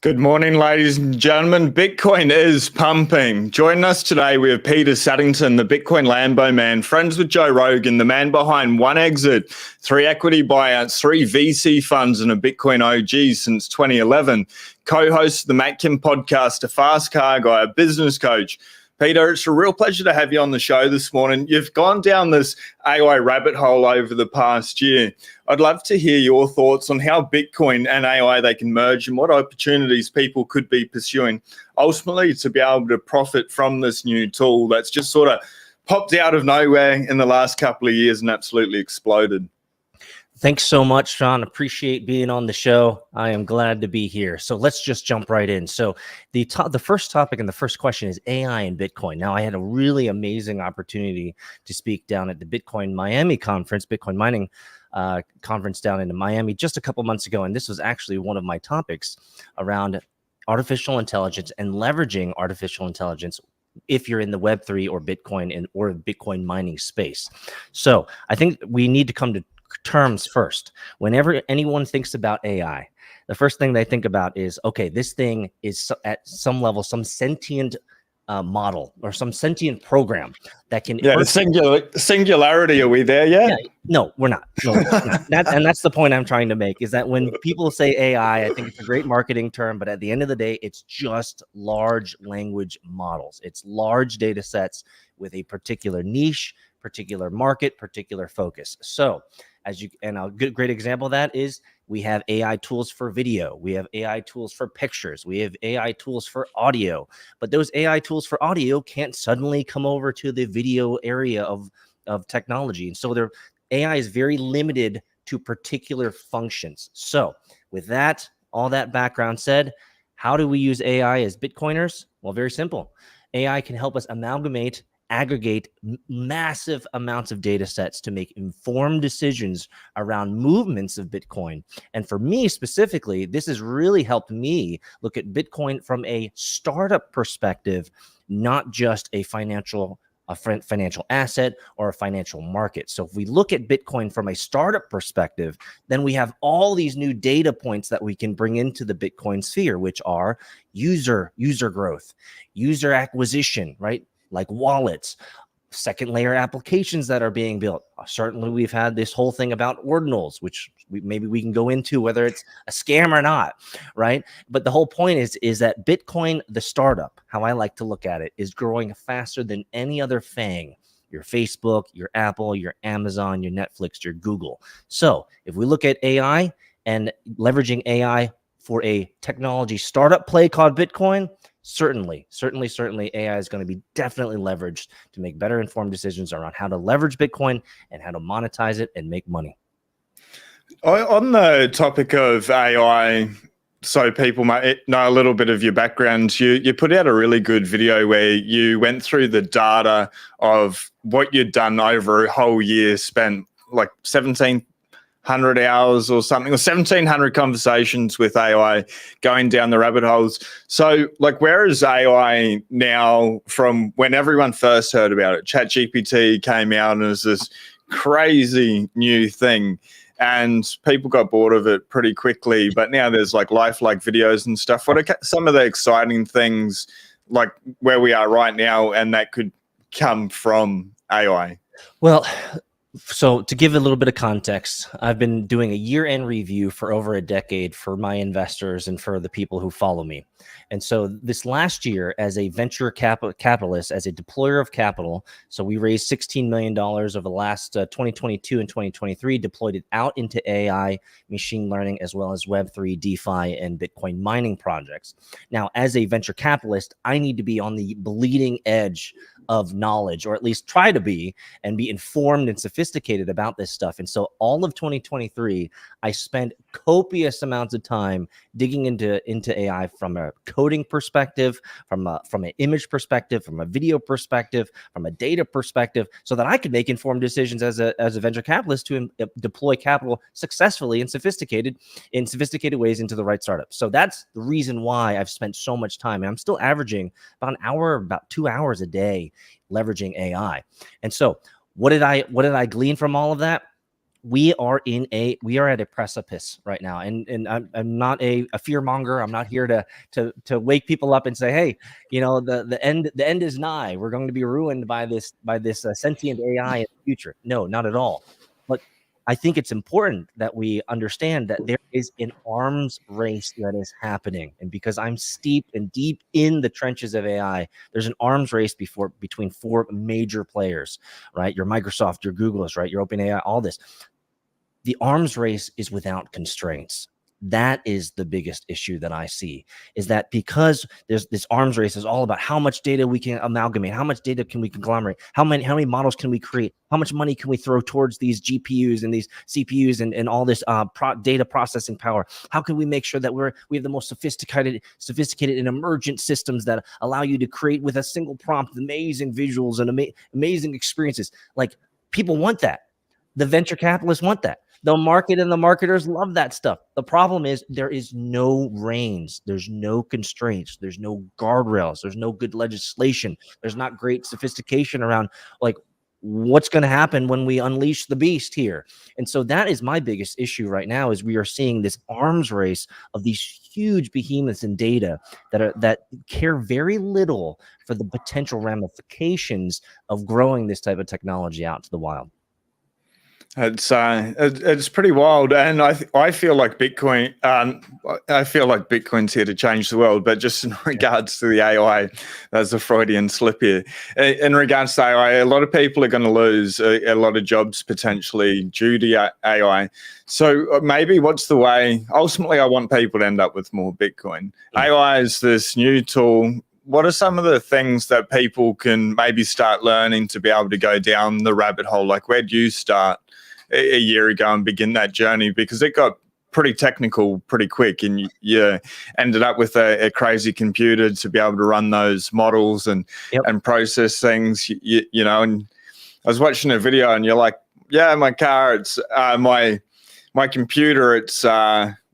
Good morning, ladies and gentlemen. Bitcoin is pumping. Joining us today, we have Peter Saddington, the Bitcoin Lambo man, friends with Joe Rogan, the man behind One Exit, 3 equity buyouts, 3 VC funds, and a Bitcoin OG since 2011. Co-host of the Matt Kim podcast, a fast car guy, a business coach. Peter, it's a real pleasure to have you on the show this morning. You've gone down this AI rabbit hole over the past year. I'd love to hear your thoughts on how Bitcoin and AI they can merge and what opportunities people could be pursuing, ultimately to be able to profit from this new tool that's just sort of popped out of nowhere in the last couple of years and absolutely exploded. Thanks so much, Sean. Appreciate being on the show. I am glad to be here. So let's just jump right in. So the first topic and the first question is AI and Bitcoin. Now, I had a really amazing opportunity to speak down at the Bitcoin Miami conference, Bitcoin mining conference down in Miami just a couple months ago. And this was actually one of my topics around artificial intelligence and leveraging artificial intelligence if you're in the Web3 or Bitcoin or Bitcoin mining space. So I think we need to come to terms first. Whenever anyone thinks about AI, the first thing they think about is, okay, this thing is at some level, some sentient model or some sentient program that can. Yeah, singularity. Are we there yet? Yeah, no, we're not. No, that's the point I'm trying to make, is that when people say AI, I think it's a great marketing term, but at the end of the day, it's just large language models. It's large data sets with a particular niche, particular market, particular focus. So a great example of that is we have AI tools for video, we have AI tools for pictures, we have AI tools for audio, but those AI tools for audio can't suddenly come over to the video area of technology. And so AI is very limited to particular functions. So with that, all that background said, how do we use AI as Bitcoiners? Well, very simple. AI can help us aggregate massive amounts of data sets to make informed decisions around movements of Bitcoin. And for me specifically, this has really helped me look at Bitcoin from a startup perspective, not just a financial asset or a financial market. So if we look at Bitcoin from a startup perspective, then we have all these new data points that we can bring into the Bitcoin sphere, which are user growth, user acquisition, right? Like wallets, second layer applications that are being built. Certainly, we've had this whole thing about ordinals, which maybe we can go into whether it's a scam or not, right? But the whole point is that Bitcoin, the startup, how I like to look at it, is growing faster than any other FANG. Your Facebook, your Apple, your Amazon, your Netflix, your Google. So if we look at AI and leveraging AI for a technology startup play called Bitcoin, certainly AI is going to be definitely leveraged to make better informed decisions around how to leverage Bitcoin and how to monetize it and make money. On the topic of AI, so people might know a little bit of your background, you put out a really good video where you went through the data of what you'd done over a whole year, spent like 1,700 hours or something, or 1,700 conversations with AI going down the rabbit holes. So like, where is AI now from when everyone first heard about it? ChatGPT came out and it was this crazy new thing and people got bored of it pretty quickly, but now there's like lifelike videos and stuff. What are some of the exciting things like where we are right now and that could come from AI? Well, so to give a little bit of context, I've been doing a year-end review for over a decade for my investors and for the people who follow me. And so this last year, as a venture capitalist, as a deployer of capital, so we raised $16 million over the last 2022 and 2023, deployed it out into AI, machine learning, as well as Web3, DeFi, and Bitcoin mining projects. Now, as a venture capitalist, I need to be on the bleeding edge of knowledge, or at least try to be, and be informed and sophisticated about this stuff. And so all of 2023, I spent copious amounts of time digging into AI from a coding perspective, from an image perspective, from a video perspective, from a data perspective, so that I could make informed decisions as a venture capitalist to deploy capital successfully and sophisticated ways into the right startup. So that's the reason why I've spent so much time. And I'm still averaging about 2 hours a day leveraging AI. And so what did I glean from all of that? we are at a precipice right now, and I'm not a fear monger. I'm not here to wake people up and say, hey, the end is nigh. We're going to be ruined by this sentient AI in the future. No, not at all. But I think it's important that we understand that there is an arms race that is happening, and because I'm steeped and deep in the trenches of AI, there's an arms race between four major players, right? Your Microsoft, your Google's, right? Your OpenAI, all this. The arms race is without constraints. That is the biggest issue that I see, is that because there's this arms race is all about how much data we can amalgamate, how much data can we conglomerate, how many models can we create, how much money can we throw towards these GPUs and these CPUs and all this data processing power. How can we make sure that we have the most sophisticated and emergent systems that allow you to create with a single prompt amazing visuals and amazing experiences. Like, people want that. The venture capitalists want that. The market and the marketers love that stuff. The problem is there is no reins. There's no constraints. There's no guardrails. There's no good legislation. There's not great sophistication around like what's going to happen when we unleash the beast here. And so that is my biggest issue right now, is we are seeing this arms race of these huge behemoths in data that care very little for the potential ramifications of growing this type of technology out to the wild. It's pretty wild, and I feel like Bitcoin. I feel like Bitcoin's here to change the world. But just in regards to the AI, there's a Freudian slip here. In regards to AI, a lot of people are going to lose a lot of jobs potentially due to AI. So maybe what's the way? Ultimately, I want people to end up with more Bitcoin. AI is this new tool. What are some of the things that people can maybe start learning to be able to go down the rabbit hole? Like, where do you start a year ago and begin that journey? Because it got pretty technical pretty quick, and you ended up with a crazy computer to be able to run those models and process things, you know. And I was watching a video and you're like, yeah, my car, it's my computer, it's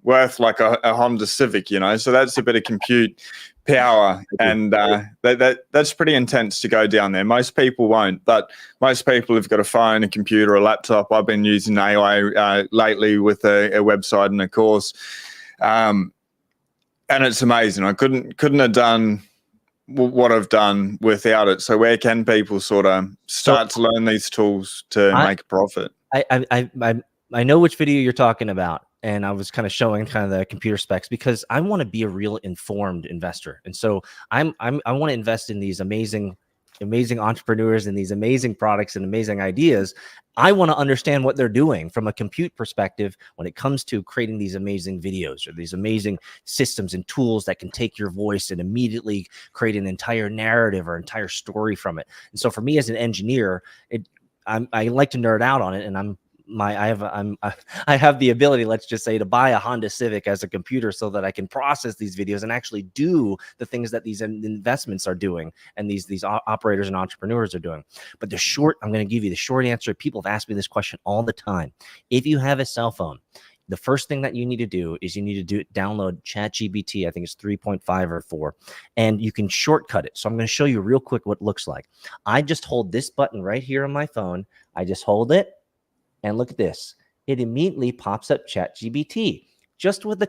worth like a Honda Civic, you know. So that's a bit of compute power, and that's pretty intense to go down there. Most people won't, but most people have got a phone, a computer, a laptop. I've been using AI lately with a website and a course, and it's amazing. I couldn't have done what I've done without it. So where can people sort of start to learn these tools to make a profit? I know which video you're talking about. And I was kind of showing kind of the computer specs because I want to be a real informed investor. And so I want to invest in these amazing entrepreneurs and these amazing products and amazing ideas. I want to understand what they're doing from a compute perspective when it comes to creating these amazing videos or these amazing systems and tools that can take your voice and immediately create an entire narrative or entire story from it. And so for me as an engineer, I like to nerd out on it, and I have the ability, let's just say, to buy a Honda Civic as a computer so that I can process these videos and actually do the things that these investments are doing and these operators and entrepreneurs are doing. But I'm going to give you the short answer. People have asked me this question all the time. If you have a cell phone, the first thing that you need to do is download ChatGPT. I think it's 3.5 or 4, and you can shortcut it. So I'm going to show you real quick what it looks like. I just hold this button right here on my phone. I just hold it. And look at this. It immediately pops up ChatGPT just with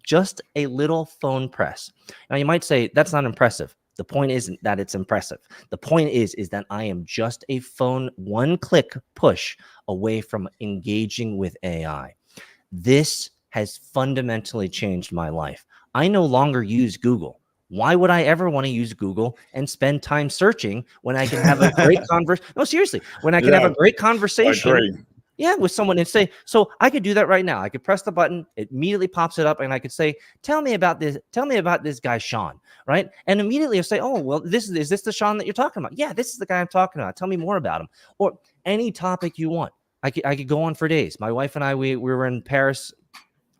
just a little phone press. Now you might say that's not impressive. The point isn't that it's impressive. The point is that I am just a phone one-click push away from engaging with AI. This has fundamentally changed my life. I no longer use Google. Why would I ever want to use Google and spend time searching when I can have a great conversation? No, seriously, when I can have a great conversation. Yeah, with someone and say, so I could do that right now. I could press the button, it immediately pops it up, and I could say, tell me about this guy, Sean, right? And immediately I'll say, oh, well, is this the Sean that you're talking about? Yeah, this is the guy I'm talking about. Tell me more about him. Or any topic you want. I could go on for days. My wife and I, we were in Paris,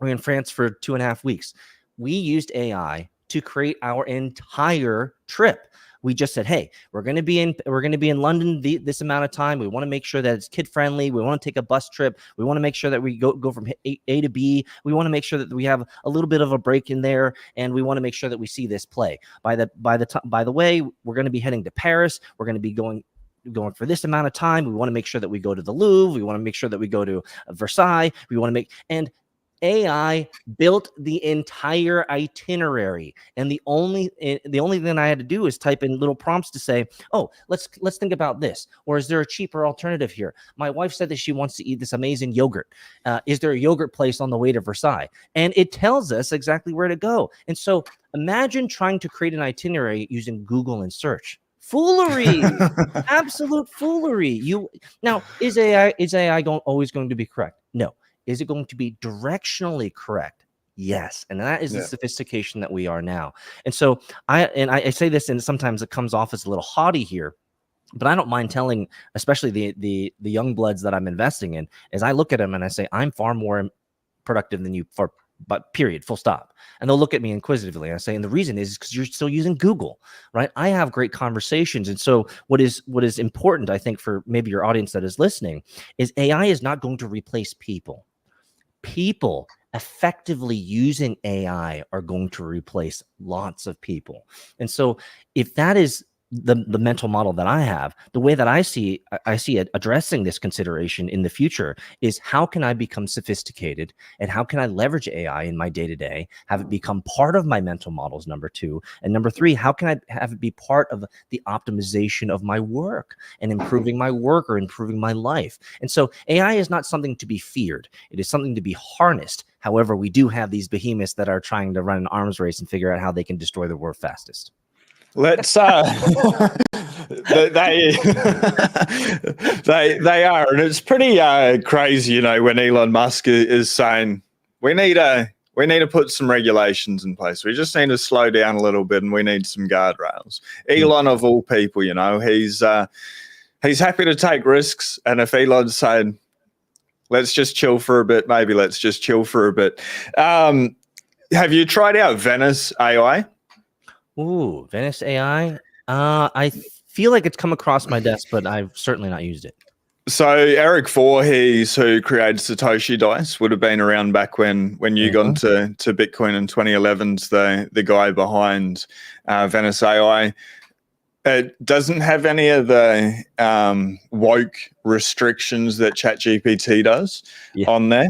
we were in France for 2.5 weeks. We used AI to create our entire trip. We just said, hey, we're going to be in London this amount of time. We want to make sure that it's kid friendly. We want to take a bus trip. We want to make sure that we go from A to B. We want to make sure that we have a little bit of a break in there, and we want to make sure that we see this play. By the way, we're going to be heading to Paris. We're going to be going going for this amount of time. We want to make sure that we go to the Louvre. We want to make sure that we go to Versailles. We want to make, and AI built the entire itinerary, and the only thing I had to do is type in little prompts to say, "Oh, let's think about this," or "Is there a cheaper alternative here? My wife said that she wants to eat this amazing yogurt. Is there a yogurt place on the way to Versailles?" And it tells us exactly where to go. And so, imagine trying to create an itinerary using Google and search. Foolery, absolute foolery. Now, is AI always going to be correct? No. Is it going to be directionally correct? Yes. And that is the sophistication that we are now. And so I say this, and sometimes it comes off as a little haughty here, but I don't mind telling, especially the young bloods that I'm investing in, as I look at them and I say, I'm far more productive than you, but period, full stop. And they'll look at me inquisitively and I say, and the reason is because you're still using Google, right? I have great conversations. And so what is important, I think, for maybe your audience that is listening, is AI is not going to replace people. People effectively using AI are going to replace lots of people. And so if that is the mental model that I have, the way that I see it addressing this consideration in the future is, how can I become sophisticated, and how can I leverage AI in my day-to-day, have it become part of my mental models, number 2, and number 3, how can I have it be part of the optimization of my work and improving my work or improving my life. And so AI is not something to be feared. It is something to be harnessed. However, we do have these behemoths that are trying to run an arms race and figure out how they can destroy the world fastest. Let's they are, and it's pretty crazy, you know, when Elon Musk is saying we need to put some regulations in place. We just need to slow down a little bit, and we need some guardrails. Elon, of all people, you know, he's happy to take risks, and if Elon's saying let's just chill for a bit, maybe let's just chill for a bit. Have you tried out Venice AI? Ooh, Venice AI. I feel like it's come across my desk, but I've certainly not used it. So Eric Voorhees, who created Satoshi Dice, would have been around back when you got into Bitcoin in 2011's the guy behind Venice AI. It doesn't have any of the woke restrictions that ChatGPT does on there.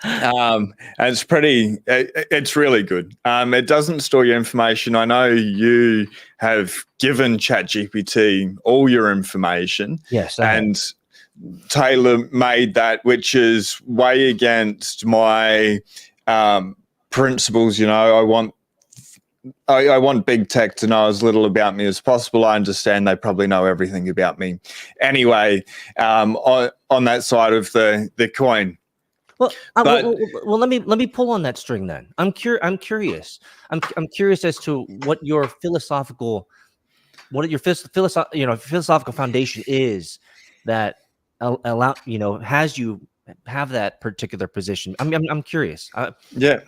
And it's really good. It doesn't store your information. I know you have given ChatGPT all your information. Yes. And Taylor made that, which is way against my principles. You know, I want big tech to know as little about me as possible. I understand they probably know everything about me. Anyway, on that side of the coin. Well, let me pull on that string then. I'm curious. I'm curious as to what your philosophical foundation is that has you have that particular position. I'm curious. Yeah.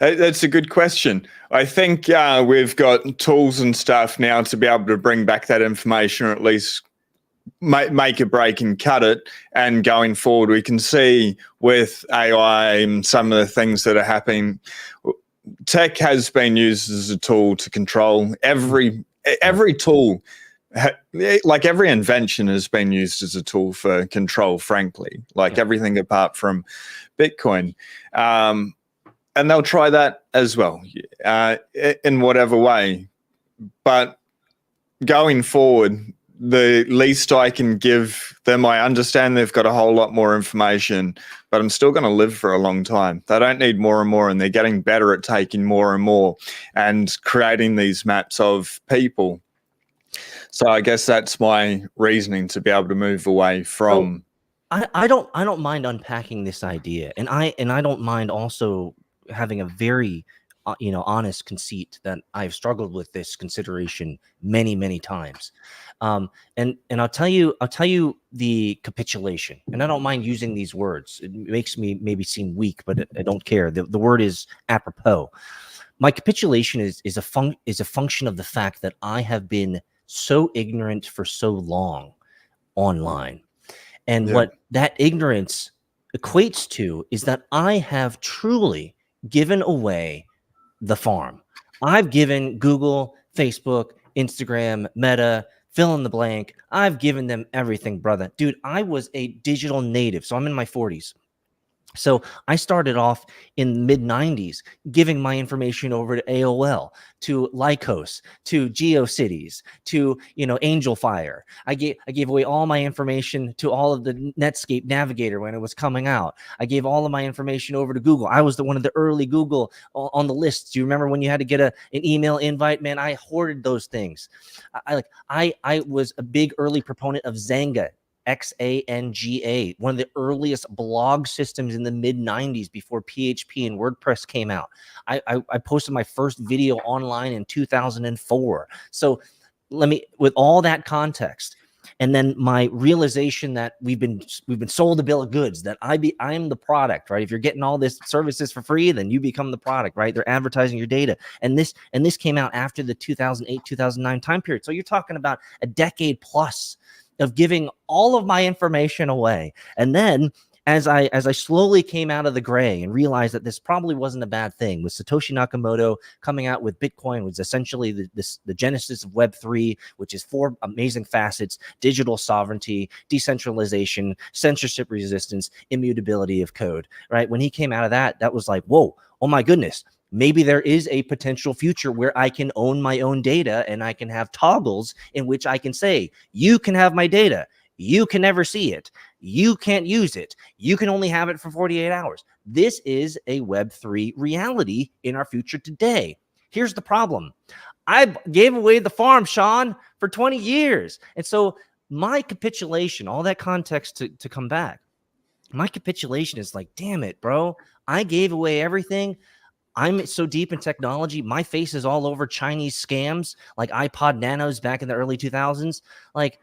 That's a good question. I think we've got tools and stuff now to be able to bring back that information, or at least make a break and cut it. And going forward, we can see with AI and some of the things that are happening, tech has been used as a tool to control every tool. Like every invention has been used as a tool for control, frankly, everything apart from Bitcoin. And they'll try that as well in whatever way. But going forward, the least I can give them, I understand they've got a whole lot more information, but I'm still going to live for a long time. They don't need more and more, and they're getting better at taking more and more and creating these maps of people. So I guess that's my reasoning to be able to move away from. I don't mind unpacking this idea, and I don't mind also having a very honest conceit that I've struggled with this consideration many times. And I'll tell you the capitulation, and I don't mind using these words. It makes me maybe seem weak, but I don't care. The word is apropos. My capitulation is a function of the fact that I have been so ignorant for so long online. And what that ignorance equates to is that I have truly given away the farm. I've given Google, Facebook, Instagram, Meta, fill in the blank. I've given them everything, brother. Dude, I was a digital native. So I'm in my 40s. So I started off in mid 90s giving my information over to AOL, to Lycos, to GeoCities, to Angel Fire. I gave away all my information to all of the Netscape Navigator when it was coming out. I gave all of my information over to Google. I was one of the early Google on the list. Do you remember when you had to get an email invite? Man, I hoarded those things. I was a big early proponent of Xanga. Xanga, one of the earliest blog systems in the mid 90s before PHP and WordPress came out. I posted my first video online in 2004. So with all that context, and then my realization that we've been sold a bill of goods, that I am the product, right? If you're getting all this services for free, then you become the product, right? They're advertising your data. And this came out after the 2008, 2009 time period. So you're talking about a decade plus of giving all of my information away. And then as I slowly came out of the gray and realized that this probably wasn't a bad thing, with Satoshi Nakamoto coming out with Bitcoin, was essentially the genesis of Web3, which is 4 amazing facets: digital sovereignty, decentralization, censorship resistance, immutability of code, right? When he came out of that was like, whoa, oh my goodness. Maybe there is a potential future where I can own my own data and I can have toggles in which I can say, you can have my data. You can never see it. You can't use it. You can only have it for 48 hours. This is a Web3 reality in our future today. Here's the problem. I gave away the farm, Sean, for 20 years. And so my capitulation, all that context to come back, my capitulation is like, damn it, bro. I gave away everything. I'm so deep in technology. My face is all over Chinese scams like iPod Nanos back in the early 2000s. Like,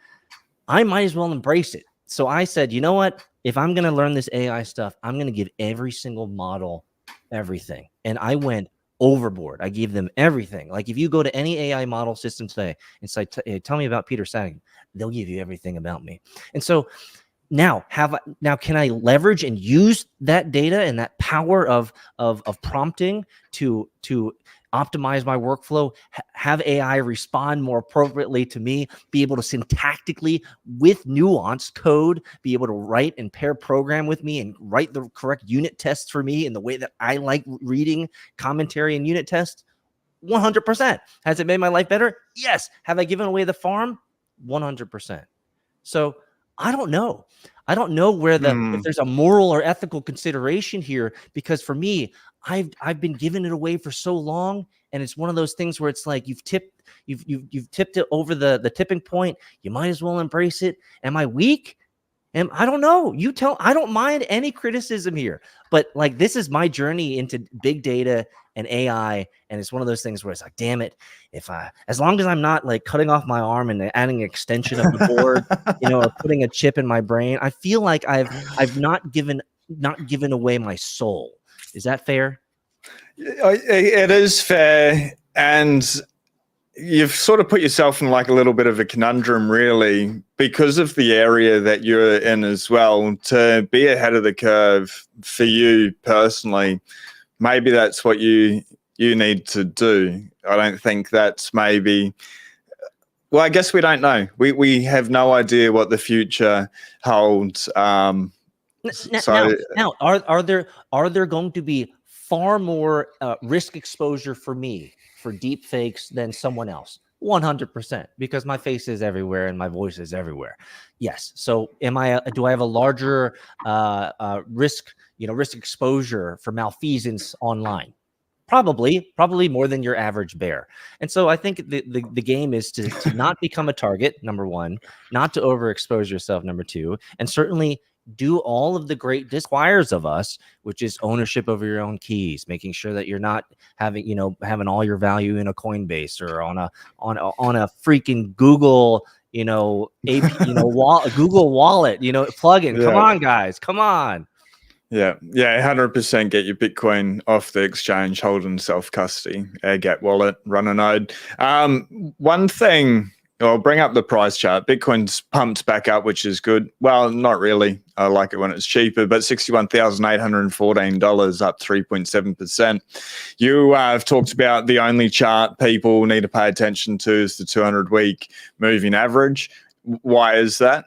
I might as well embrace it. So I said, you know what? If I'm going to learn this AI stuff, I'm going to give every single model everything. And I went overboard. I gave them everything. Like, if you go to any AI model system today and say, tell me about Peter Saddington, they'll give you everything about me. And so now can I leverage and use that data and that power of prompting to optimize my workflow, have AI respond more appropriately to me, be able to syntactically, with nuanced code, be able to write and pair program with me and write the correct unit tests for me in the way that I like reading commentary and unit tests? 100%. Has it made my life better? Yes. Have I given away the farm? 100%. So I don't know. I don't know where if there's a moral or ethical consideration here, because for me, I've been giving it away for so long, and it's one of those things where it's like you've tipped it over the tipping point. You might as well embrace it. Am I weak? I don't know. I don't mind any criticism here, but like, this is my journey into big data and AI. And it's one of those things where it's like, damn it. As long as I'm not like cutting off my arm and adding an extension of the board, or putting a chip in my brain, I feel like I've not given away my soul. Is that fair? It is fair. And you've sort of put yourself in like a little bit of a conundrum, really, because of the area that you're in as well. To be ahead of the curve for you personally, maybe that's what you need to do. I don't think that's maybe. Well, I guess we don't know. We have no idea what the future holds. Now, are there going to be far more risk exposure for me for deep fakes than someone else? 100%, because my face is everywhere and my voice is everywhere. Yes. So do I have a larger risk exposure for malfeasance online? Probably more than your average bear. And so I think the game is to not become a target, number one, not to overexpose yourself, number two, and certainly do all of the great requires of us, which is ownership over your own keys, making sure that you're not having all your value in a Coinbase or on a freaking Google, Google Wallet, plugin. Yeah. Come on, guys, come on. Yeah, 100% get your Bitcoin off the exchange, hold in self-custody, air gap wallet, run a node. One thing Well, bring up the price chart. Bitcoin's pumped back up, which is good. Well, not really. I like it when it's cheaper, but $61,814, up 3.7%. You have talked about the only chart people need to pay attention to is the 200-week moving average. Why is that?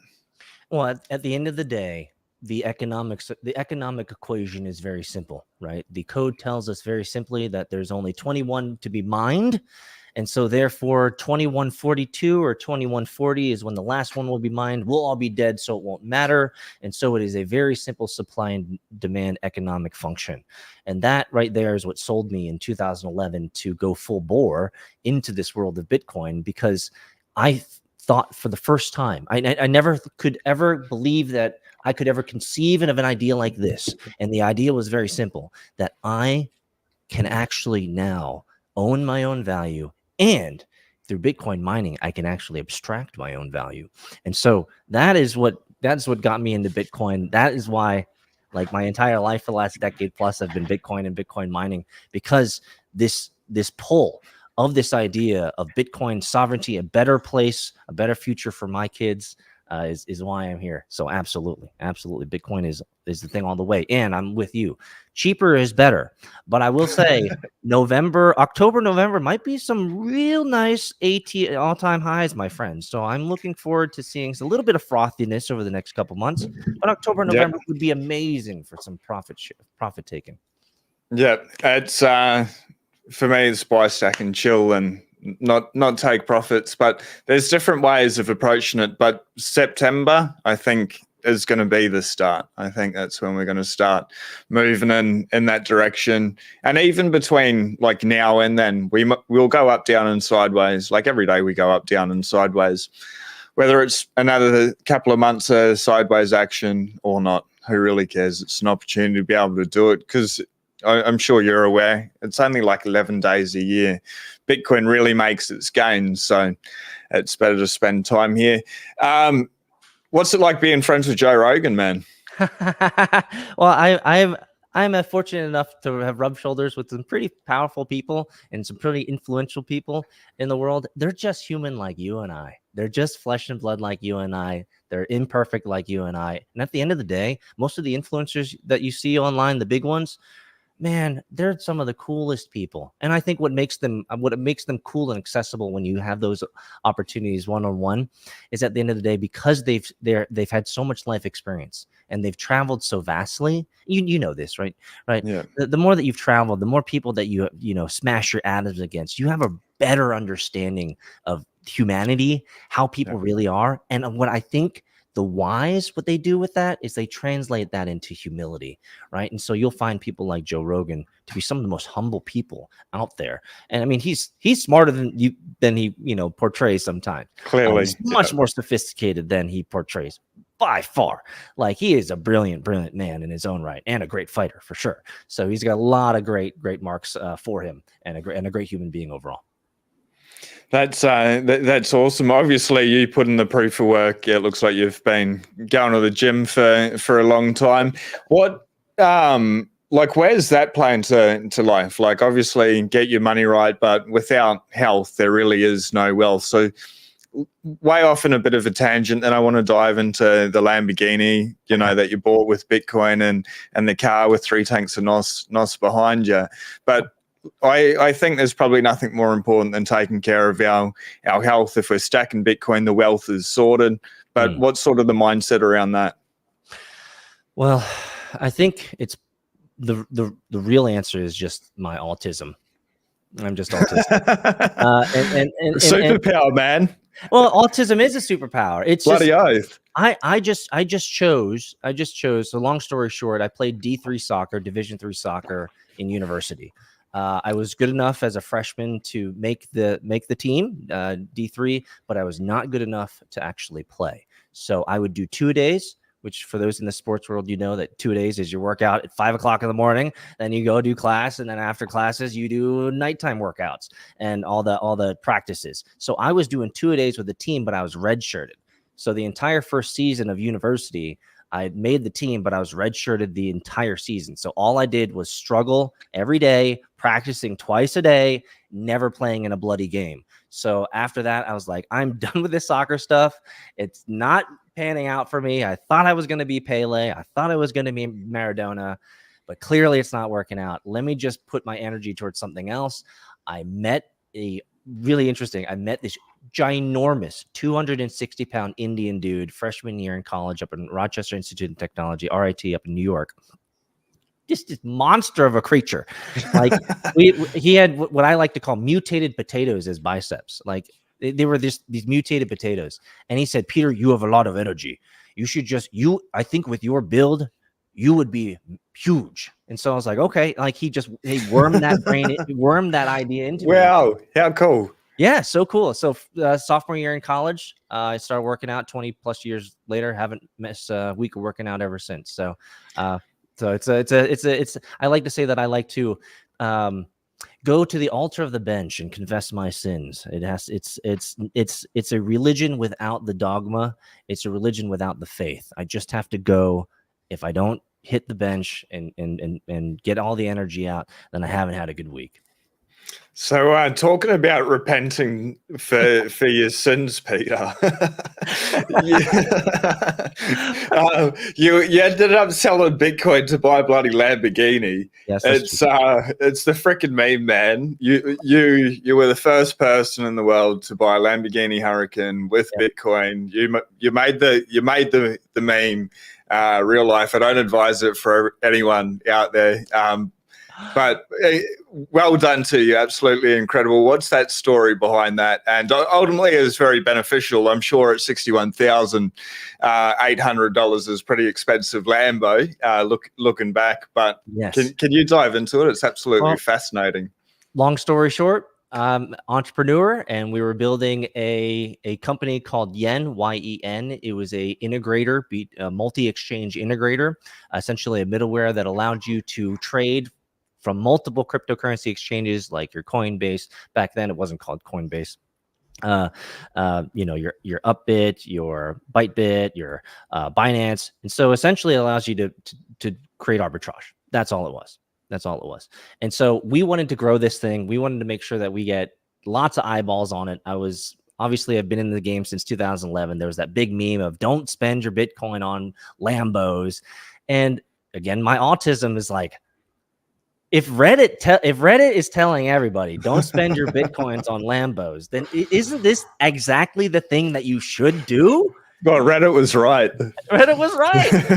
Well, at the end of the day, the economic equation is very simple, right? The code tells us very simply that there's only 21 to be mined. And so therefore 2142 or 2140 is when the last one will be mined. We'll all be dead, so it won't matter. And so it is a very simple supply and demand economic function. And that right there is what sold me in 2011 to go full bore into this world of Bitcoin, because I thought for the first time, I never could ever believe that I could ever conceive of an idea like this. And the idea was very simple, that I can actually now own my own value, and through Bitcoin mining, I can actually abstract my own value. And so that's what got me into Bitcoin. That is why, like, my entire life for the last decade plus, I've been Bitcoin and Bitcoin mining, because this pull of this idea of Bitcoin sovereignty, a better place, a better future for my kids, is why I'm here. So absolutely, Bitcoin is the thing all the way. And I'm with you. Cheaper is better. But I will say October, November might be some real nice all-time highs, my friends. So I'm looking forward to seeing a little bit of frothiness over the next couple months. But October, November would be amazing for some profit taking. Yeah, it's for me, it's buy, stack, and chill, and not take profits. But there's different ways of approaching it. But September, I think, is going to be the start. I think that's when we're going to start moving in that direction. And even between like now and then, we'll go up, down, and sideways. Like every day, we go up, down, and sideways. Whether it's another couple of months of sideways action or not, who really cares? It's an opportunity to be able to do it, because I'm sure you're aware, it's only like 11 days a year. Bitcoin really makes its gains, so it's better to spend time here. What's it like being friends with Joe Rogan, man? Well, I'm fortunate enough to have rubbed shoulders with some pretty powerful people and some pretty influential people in the world. They're just human like you and I. They're just flesh and blood like you and I. They're imperfect like you and I. And at the end of the day, most of the influencers that you see online, the big ones, man, they're some of the coolest people. And I think what makes them cool and accessible when you have those opportunities one-on-one is, at the end of the day, because they've had so much life experience and they've traveled so vastly. You know this, right? Yeah. The more that you've traveled, the more people that you smash your atoms against, you have a better understanding of humanity, how people really are. And what I think the wise, what they do with that is they translate that into humility, right? And so you'll find people like Joe Rogan to be some of the most humble people out there. And I mean, he's smarter than he portrays sometimes. Clearly, he's much more sophisticated than he portrays, by far. Like, he is a brilliant man in his own right, and a great fighter for sure. So he's got a lot of great marks for him, and a great human being overall. That's awesome. Obviously, you put in the proof of work. It looks like you've been going to the gym for a long time. What where's that play into life? Like, obviously, get your money right, but without health, there really is no wealth. So, way off in a bit of a tangent, and I want to dive into the Lamborghini, that you bought with Bitcoin, and the car with 3 tanks of NOS behind you. But I think there's probably nothing more important than taking care of our health. If we're stacking Bitcoin, the wealth is sorted. But what's sort of the mindset around that? Well, I think it's the real answer is just my autism. I'm just autistic. and superpower, man. Well, autism is a superpower. It's bloody oath. I just chose. So long story short, I played D3 soccer, Division 3 soccer in university. I was good enough as a freshman to make the team, D3, but I was not good enough to actually play. So I would do 2 days, which, for those in the sports world, that 2 days is your workout at 5 o'clock in the morning. Then you go do class, and then after classes, you do nighttime workouts and all the practices. So I was doing 2 days with the team, but I was redshirted. So the entire first season of university, I had made the team, but I was redshirted the entire season. So all I did was struggle every day, practicing twice a day, never playing in a bloody game. So after that, I was like, I'm done with this soccer stuff. It's not panning out for me. I thought I was going to be Pele. I thought I was going to be Maradona, but clearly it's not working out. Let me just put my energy towards something else. I met this ginormous 260-pound Indian dude freshman year in college up in Rochester Institute of Technology, RIT, up in New York. Just this monster of a creature. Like he had what I like to call mutated potatoes as biceps. Like they were these mutated potatoes. And he said, Peter, you have a lot of energy. You should just, I think with your build, you would be huge. And so I was like, okay, like he wormed that idea into me. Wow, how cool. Yeah, so cool. So sophomore year in college, I started working out. 20 plus years later, haven't missed a week of working out ever since. So it's I like to say that I like to go to the altar of the bench and confess my sins. It's a religion without the dogma. It's a religion without the faith. I just have to go. If I don't hit the bench and get all the energy out, then I haven't had a good week. So talking about repenting for your sins, Peter, you ended up selling Bitcoin to buy a bloody Lamborghini. Yes, it's the freaking meme, man. You were the first person in the world to buy a Lamborghini Huracan with Bitcoin. You made the meme. Real life. I don't advise it for anyone out there. But well done to you. Absolutely incredible. What's that story behind that? And ultimately, it was very beneficial. I'm sure at $61,800 is pretty expensive Lambo, looking back. But yes. Can you dive into it? It's absolutely fascinating. Long story short, entrepreneur, and we were building a company called Yen, YEN. It was a integrator, a multi-exchange integrator, essentially a middleware that allowed you to trade from multiple cryptocurrency exchanges like your Coinbase. Back then, it wasn't called Coinbase. Your Upbit, your Bytebit, your Binance, and so essentially it allows you to create arbitrage. That's all it was. And so we wanted to grow this thing. We wanted to make sure that we get lots of eyeballs on it. I've been in the game since 2011. There was that big meme of don't spend your Bitcoin on Lambos. And again, my autism is like, if Reddit is telling everybody don't spend your Bitcoins on Lambos, then isn't this exactly the thing that you should do? Well, Reddit was right.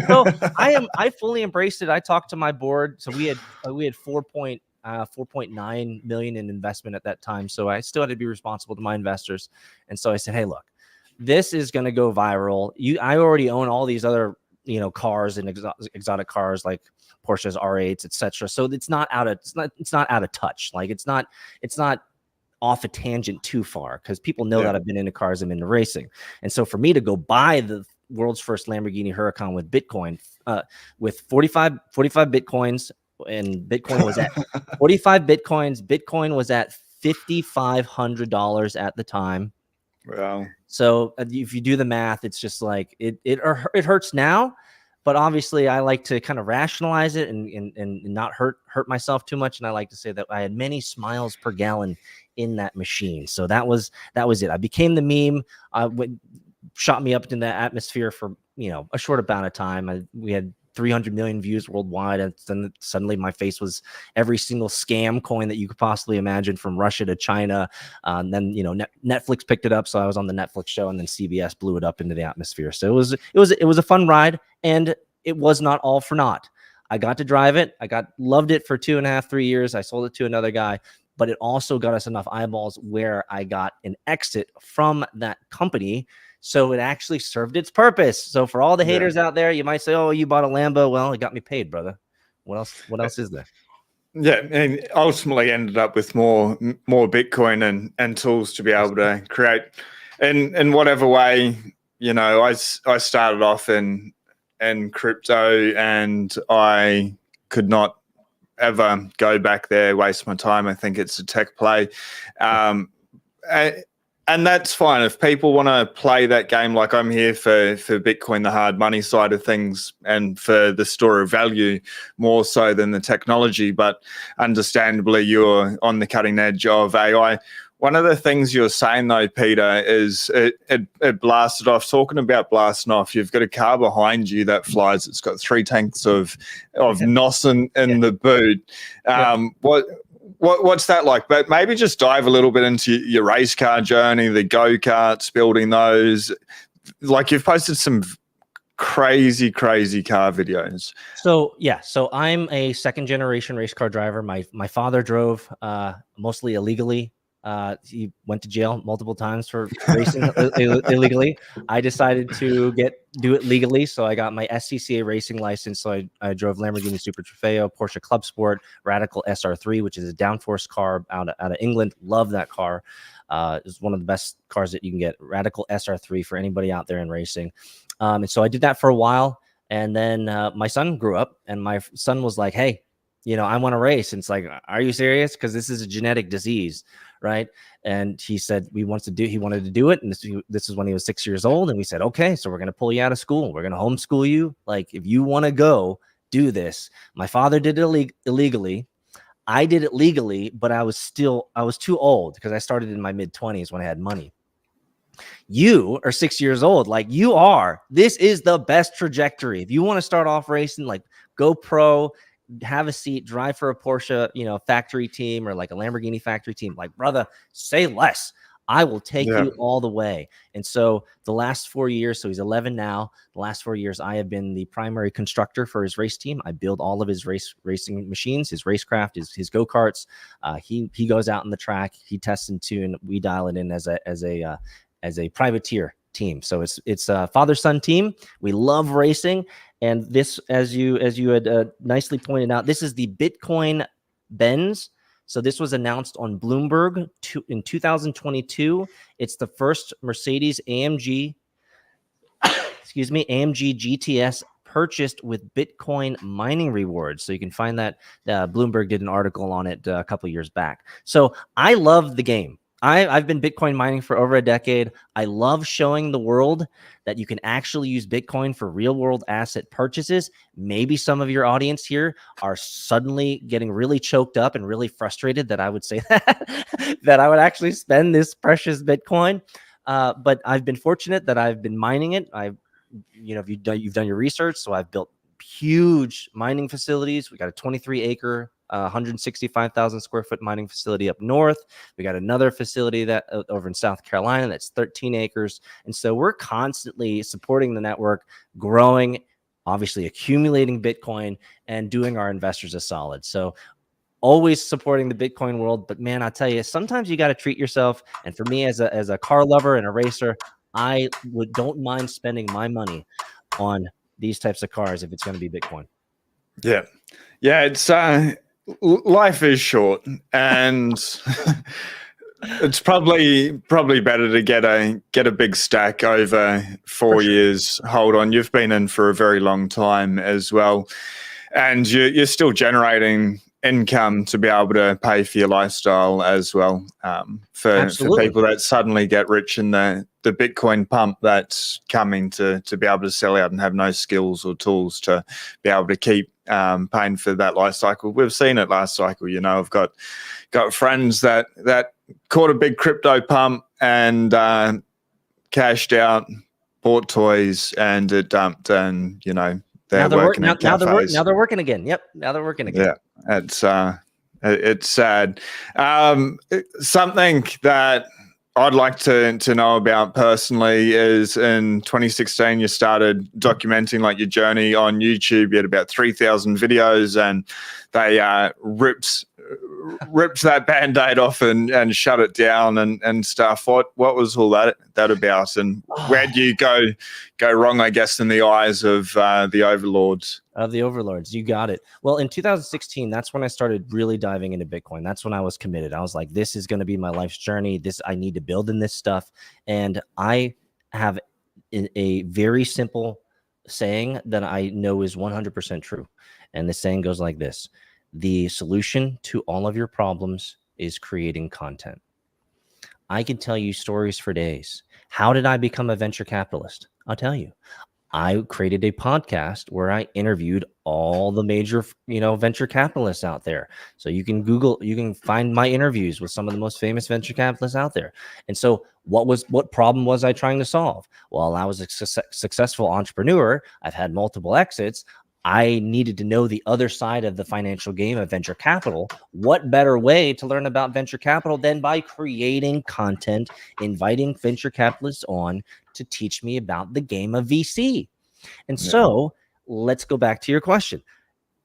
So I fully embraced it. I talked to my board. So we had 4.9 million in investment at that time. So I still had to be responsible to my investors. And so I said, hey, look, this is going to go viral. I already own all these other, cars and exotic cars like Porsche's R8s, etc. So it's not out of touch. Like it's not off a tangent too far because people know that I've been into cars, I'm into racing. And so for me to go buy the world's first Lamborghini Huracan with Bitcoin, with 45 Bitcoins, and Bitcoin was at 45 Bitcoins. Bitcoin was at $5,500 at the time. Wow. So if you do the math, it's just like it hurts now, but obviously I like to kind of rationalize it and not hurt myself too much. And I like to say that I had many smiles per gallon in that machine. So that was it. I became the meme. Shot me up in the atmosphere for a short amount of time. We had 300 million views worldwide, and then suddenly my face was every single scam coin that you could possibly imagine, from Russia to China. Then Netflix picked it up, so I was on the Netflix show, and then CBS blew it up into the atmosphere. So it was a fun ride, and it was not all for naught. I got to drive it. Loved it for 2.5-3 years. I sold it to another guy, but it also got us enough eyeballs where I got an exit from that company. So it actually served its purpose. So for all the haters out there, you might say, "Oh, you bought a Lambo." Well, it got me paid, brother. What else is there? Yeah, and ultimately ended up with more Bitcoin and tools to be able to create in whatever way. I started off in crypto, and I could not ever go back there, waste my time. I think it's a tech play. And that's fine if people want to play that game. Like I'm here for Bitcoin, the hard money side of things, and for the store of value more so than the technology. But understandably, you're on the cutting edge of AI. One of the things you're saying though, Peter, is it blasted off. Talking about blasting off, you've got a car behind you that flies. It's got 3 tanks of NOS in the boot. What's that like? But maybe just dive a little bit into your race car journey, the go-karts, building those. Like you've posted some crazy car videos. So I'm a second generation race car driver. My father drove mostly illegally. He went to jail multiple times for racing illegally. I decided to do it legally, so I got my SCCA racing license. So I drove Lamborghini Super Trofeo, Porsche Club Sport, Radical SR3, which is a downforce car out of England. Love that car. It's one of the best cars that you can get. Radical SR3 for anybody out there in racing. And so I did that for a while, and then my son grew up, and my son was like, "Hey, I want to race." And it's like, "Are you serious? Because this is a genetic disease." Right. And he said he wanted to do it. And this is when he was 6 years old. And we said, okay, so we're going to pull you out of school. We're going to homeschool you. Like, if you want to go do this. My father did it illegally. I did it legally, but I was too old because I started in my mid-20s when I had money. You are 6 years old. Like you are. This is the best trajectory. If you want to start off racing, like go pro, have a seat, drive for a Porsche, factory team or like a Lamborghini factory team. Like, brother, say less. I will take you all the way. And so the last 4 years, so he's 11 now. The last 4 years, I have been the primary constructor for his race team. I build all of his racing machines, his racecraft, his go-karts. He goes out on the track, he tests and tune. We dial it in as a privateer team. So it's a father-son team. We love racing. And this, as you had nicely pointed out, this is the Bitcoin Benz. So this was announced on Bloomberg in 2022. It's the first Mercedes AMG GTS purchased with Bitcoin mining rewards. So you can find that Bloomberg did an article on it a couple years back. So I love the game. I've been Bitcoin mining for over a decade. I love showing the world that you can actually use Bitcoin for real world asset purchases. Maybe some of your audience here are suddenly getting really choked up and really frustrated that I would say that I would actually spend this precious Bitcoin. But I've been fortunate that I've been mining it. You've done your research. So I've built huge mining facilities. We got a 23-acre 165,000 square foot mining facility up north. We got another facility that over in South Carolina that's 13 acres. And so we're constantly supporting the network, growing, obviously accumulating Bitcoin and doing our investors a solid. So always supporting the Bitcoin world. But man, I tell you, sometimes you got to treat yourself. And for me as a car lover and a racer, I don't mind spending my money on these types of cars if it's going to be Bitcoin. Yeah. It's life is short, and it's probably better to get a big stack over 4 years. Hold on, you've been in for a very long time as well, and you're still generating income to be able to pay for your lifestyle as well. For people that suddenly get rich in the Bitcoin pump that's coming to be able to sell out and have no skills or tools to be able to keep paying for that life cycle. We've seen it last cycle. I've got friends that caught a big crypto pump and cashed out, bought toys, and it dumped. And they're working at cafes. Now they're working again. Yep, now they're working again. Yeah, it's sad. Something that I'd like to know about personally is in 2016, you started documenting like your journey on YouTube. You had about 3,000 videos, and they ripped that Band-Aid off and shut it down and stuff. What was all that about, and where do you go wrong, I guess, in the eyes of the overlords? Of the overlords, you got it. Well, in 2016, that's when I started really diving into Bitcoin. That's when I was committed. I was like, this is going to be my life's journey. I need to build in this stuff. And I have a very simple saying that I know is 100% true. And the saying goes like this: the solution to all of your problems is creating content. I could tell you stories for days. How did I become a venture capitalist? I'll tell you. I created a podcast where I interviewed all the major, venture capitalists out there. So you can find my interviews with some of the most famous venture capitalists out there. And so what problem was I trying to solve? Well, I was a successful entrepreneur. I've had multiple exits. I needed to know the other side of the financial game of venture capital. What better way to learn about venture capital than by creating content, inviting venture capitalists on to teach me about the game of VC? And so let's go back to your question.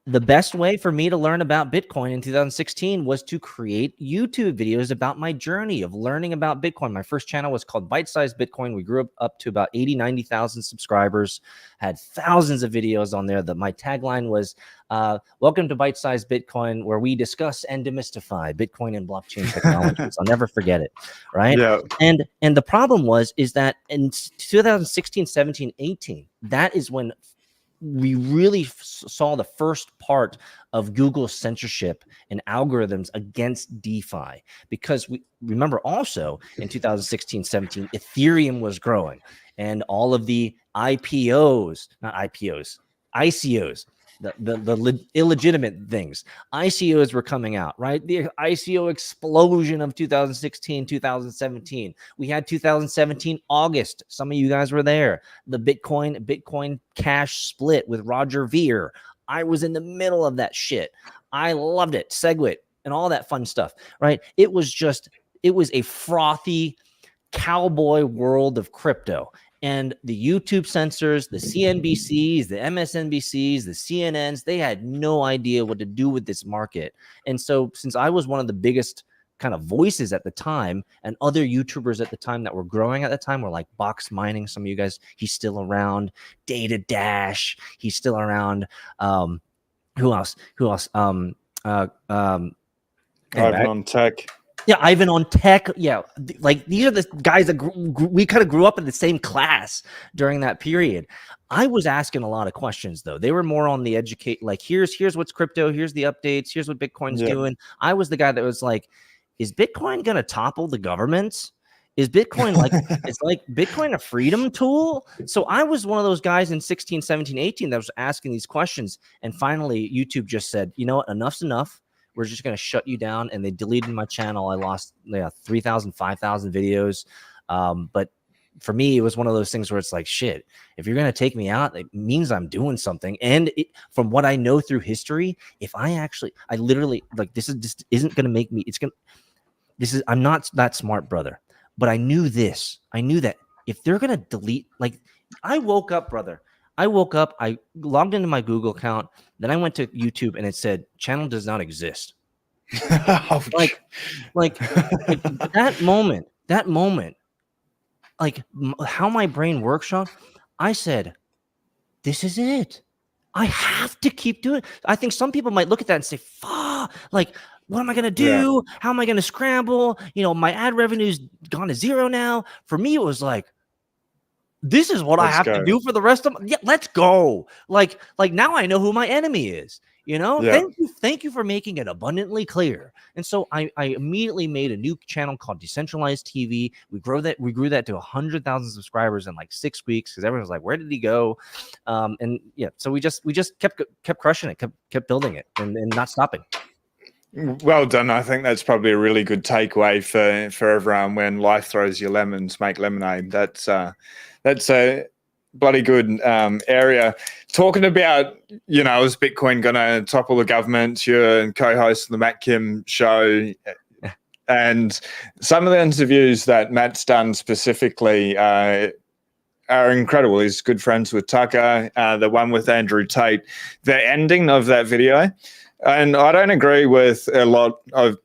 The best way for me to learn about Bitcoin in 2016 was to create YouTube videos about my journey of learning about Bitcoin. My first channel was called Bite Size Bitcoin. We grew up to about 90,000 subscribers, had thousands of videos on there. My tagline was, welcome to Bite Size Bitcoin, where we discuss and demystify Bitcoin and blockchain technologies. I'll never forget it, right? Yeah. And the problem is that in 2016, 17, 18, that is when we really saw the first part of Google's censorship and algorithms against DeFi, because we remember also in 2016, 17, Ethereum was growing and all of the ICOs, the illegitimate things, ICOs were coming out, right? The ICO explosion of 2016, 2017. We had 2017 August. Some of you guys were there. The Bitcoin Cash split with Roger Ver. I was in the middle of that shit. I loved it. SegWit and all that fun stuff, right? It was a frothy cowboy world of crypto. And the YouTube censors, the CNBCs, the MSNBCs, the CNNs, they had no idea what to do with this market. And so since I was one of the biggest kind of voices at the time, and other YouTubers at the time that were growing at the time were like Box Mining. Some of you guys, he's still around. Data Dash, he's still around. Who else? Ivan on Tech. Yeah, Ivan on Tech. Yeah, like these are the guys that we kind of grew up in the same class during that period. I was asking a lot of questions though. They were more on the educate, like here's what's crypto, here's the updates, here's what Bitcoin's doing. I was the guy that was like, is Bitcoin gonna topple the government? Is Bitcoin it's like Bitcoin a freedom tool? So I was one of those guys in 16, 17, 18 that was asking these questions. And finally, YouTube just said, you know what, enough's enough. We're just going to shut you down. And they deleted my channel. I lost 3,000, 5,000 videos. But for me, it was one of those things where it's like, shit, if you're going to take me out, it means I'm doing something. And from what I know through history, if I literally, like, this isn't going to make me, I'm not that smart, brother. But I knew this. I knew that if they're going to delete, like, I woke up, I logged into my Google account, then I went to YouTube and it said, channel does not exist. like that moment, like how my brain works, Sean, I said, this is it. I have to keep doing it. I think some people might look at that and say, fuck, like, what am I going to do? Yeah. How am I going to scramble? My ad revenue's gone to zero now. For me, it was like, this is what I have to do for the rest of let's go. Like now I know who my enemy is, Yeah. Thank you for making it abundantly clear. And so I immediately made a new channel called Decentralized TV. We grew that to 100,000 subscribers in like 6 weeks because everyone was like, where did he go? And yeah, so we just kept crushing it, kept building it and not stopping. Well done. I think that's probably a really good takeaway for everyone. When life throws you lemons, make lemonade. That's a bloody good area. Talking about, is Bitcoin going to topple the government? You're co-host of the Matt Kim show. And some of the interviews that Matt's done specifically are incredible. He's good friends with Tucker, the one with Andrew Tate. The ending of that video, and I don't agree with a lot of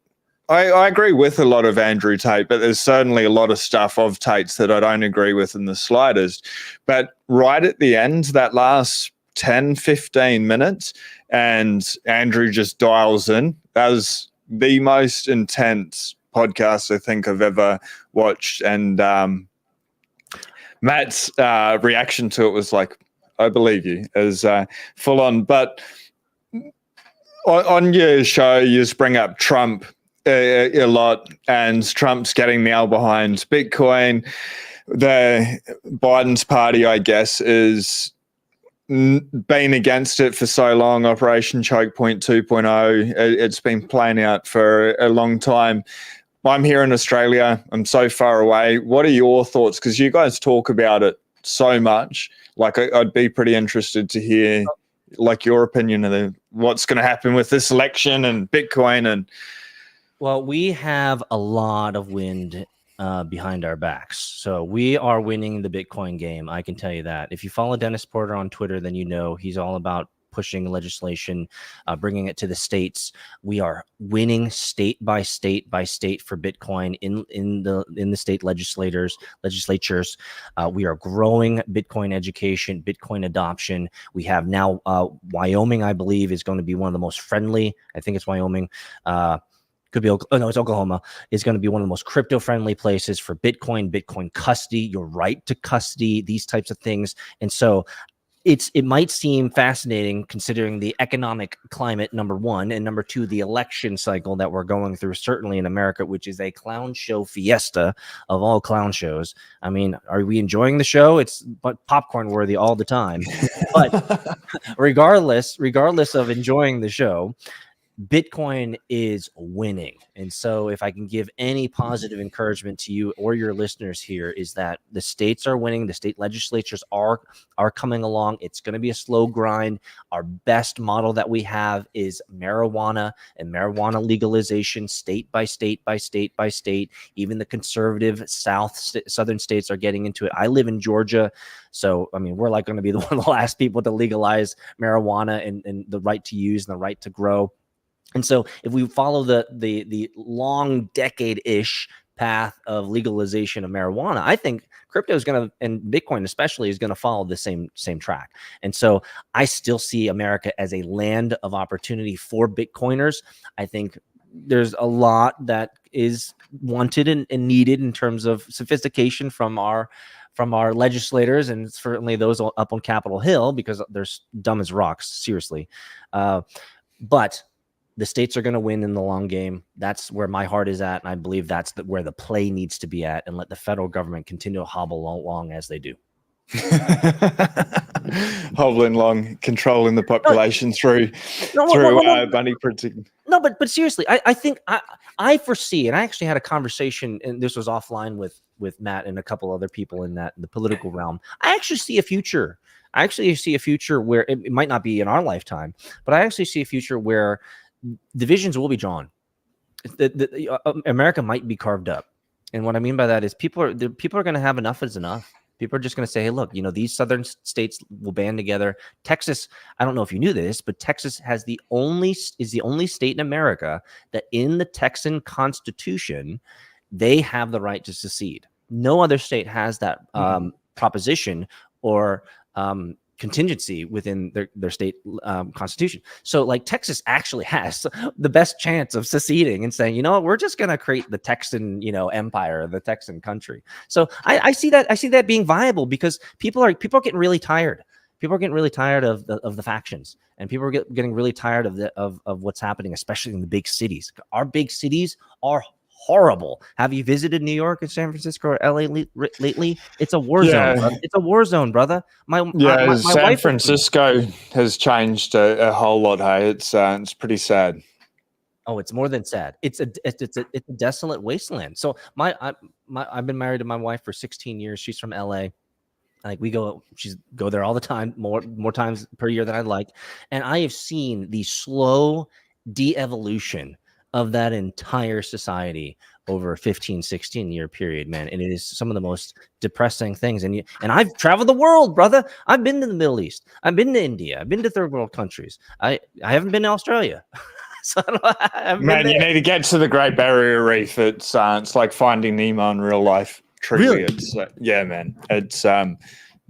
I agree with a lot of Andrew Tate, but there's certainly a lot of stuff of Tate's that I don't agree with in the slightest. But right at the end, that last 10, 15 minutes, and Andrew just dials in. That was the most intense podcast I think I've ever watched. And Matt's reaction to it was like, I believe you, as full on. But on your show, you just bring up Trump a lot, and Trump's getting now behind Bitcoin. The Biden's party, I guess, is been against it for so long. Operation Choke Point 2.0. It's been playing out for a long time. I'm here in Australia. I'm so far away. What are your thoughts? Because you guys talk about it so much. Like, I'd be pretty interested to hear, like, your opinion of what's going to happen with this election and Bitcoin. And well, we have a lot of wind behind our backs. So we are winning the Bitcoin game. I can tell you that. If you follow Dennis Porter on Twitter, then you know he's all about pushing legislation, bringing it to the states. We are winning state by state by state for Bitcoin in the state legislatures. We are growing Bitcoin education, Bitcoin adoption. We have now Wyoming, I believe, is going to be one of the most friendly. I think it's Wyoming. Could be, it's Oklahoma, is going to be one of the most crypto-friendly places for Bitcoin custody, your right to custody, these types of things. And so it might seem fascinating considering the economic climate, number one, and number two, the election cycle that we're going through, certainly in America, which is a clown show fiesta of all clown shows. I mean, are we enjoying the show? It's popcorn worthy all the time. But regardless of enjoying the show, Bitcoin is winning. And so if I can give any positive encouragement to you or your listeners here, is that the states are winning. The state legislatures are coming along. It's going to be a slow grind. Our best model that we have is marijuana and marijuana legalization, state by state by state by state. Even the conservative southern states are getting into it. I live in Georgia. So, I mean, we're like going to be one of the last people to legalize marijuana and the right to use and the right to grow. And so if we follow the long decade-ish path of legalization of marijuana, I think crypto is going to, and Bitcoin especially, is going to follow the same track. And so I still see America as a land of opportunity for Bitcoiners. I think there's a lot that is wanted and needed in terms of sophistication from our legislators, and certainly those up on Capitol Hill, because they're dumb as rocks, seriously. But the states are going to win in the long game. That's where my heart is at, and I believe that's where the play needs to be at, and let the federal government continue to hobble along as they do. Hobbling along, controlling the population through money printing. No, but seriously, I think I foresee, and I actually had a conversation, and this was offline with Matt and a couple other people in the political realm. I actually see a future. Where it might not be in our lifetime, but I actually see a future where divisions will be drawn. America might be carved up. And what I mean by that is people are going to have enough is enough. People are just going to say, hey, look, these southern states will band together. Texas, I don't know if you knew this, but Texas is the only state in America that in the Texan Constitution, they have the right to secede. No other state has that proposition or contingency within their state constitution. So like Texas actually has the best chance of seceding and saying, we're just going to create the Texan, empire, the Texan country. So I see that being viable, because people are getting really tired. People are getting really tired of the factions, and people are getting really tired of what's happening, especially in the big cities. Our big cities are horrible. Have you visited New York and San Francisco or LA lately? It's a war zone. Brother. It's a war zone, brother. My San Francisco has changed a whole lot. Hey, it's pretty sad. Oh, it's more than sad. It's a desolate wasteland. So I've been married to my wife for 16 years. She's from LA. Like she's go there all the time, more times per year than I'd like. And I have seen the slow de-evolution of that entire society over a 15-16 year period, man. And it is some of the most depressing things. And I've traveled the world, brother. I've been to the Middle East. I've been to India. I've been to third world countries. I haven't been to Australia. So man, you need to get to the Great Barrier Reef. It's like Finding Nemo in real life. Truly, really? It's yeah, man. It's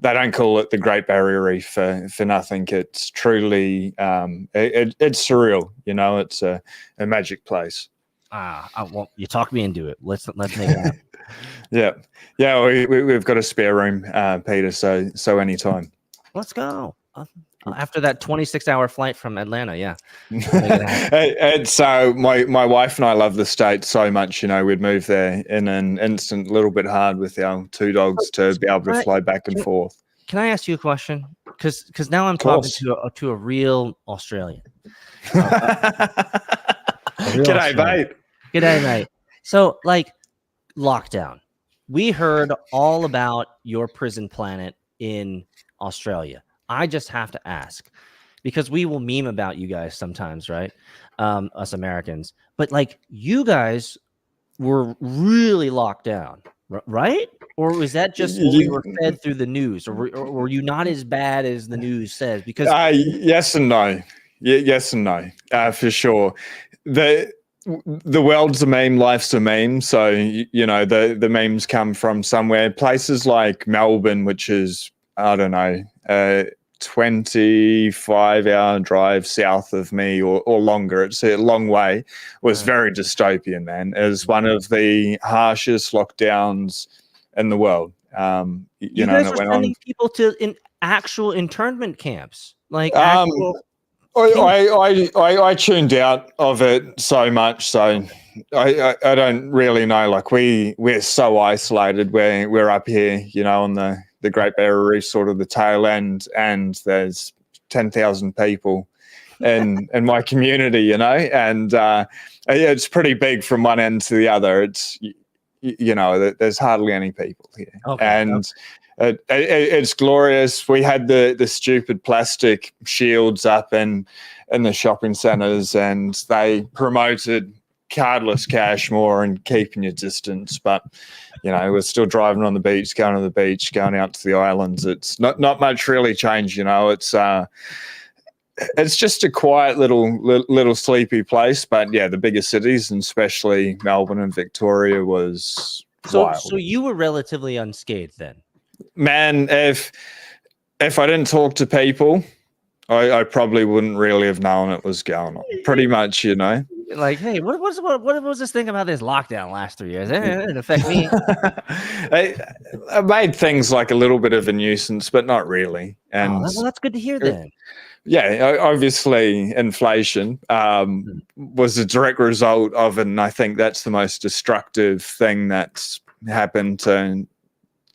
they don't call it the Great Barrier Reef for nothing. It's truly it's surreal. It's a magic place. Well, you talked me into it. Let's make it happen. yeah. We've got a spare room, Peter. So anytime. Let's go. After that 26-hour flight from Atlanta, yeah. It's my wife and I love the States so much. We'd move there in an instant. A little bit hard with our 2 dogs to be able to fly back and forth. Can I ask you a question? Because now I'm talking to a real Australian. G'day, mate. G'day, mate. So, like, lockdown. We heard all about your prison planet in Australia. I just have to ask, because we will meme about you guys sometimes, right? Us Americans. But, like, you guys were really locked down, right? Or was that just what we were fed through the news? Or were you not as bad as the news says? Because yes and no. Yes and no, for sure. The world's a meme, life's a meme. So, the memes come from somewhere. Places like Melbourne, which is, I don't know, 25-hour drive south of me or longer. It's a long way. Was very dystopian, man. It was one of the harshest lockdowns in the world. You guys were sending people to actual internment camps, like actual. I tuned out of it so much, so I don't really know. Like we're so isolated. We're up here, on the Great Barrier Reef, sort of the tail end, and there's 10,000 people in my community, and it's pretty big from one end to the other. It's there's hardly any people here, and. It's glorious. We had the stupid plastic shields up in the shopping centres, and they promoted cardless cash more and keeping your distance. But we're still driving on the beach, going to the beach, going out to the islands. It's not much really changed. It's just a quiet little sleepy place. But yeah, the bigger cities, and especially Melbourne and Victoria, was wild. So you were relatively unscathed then. Man, if I didn't talk to people, I probably wouldn't really have known it was going on. Pretty much, Like, hey, what was this thing about this lockdown last 3 years? It didn't affect me. I made things like a little bit of a nuisance, but not really. And well, that's good to hear then. Yeah, obviously inflation was a direct result of it, and I think that's the most destructive thing that's happened to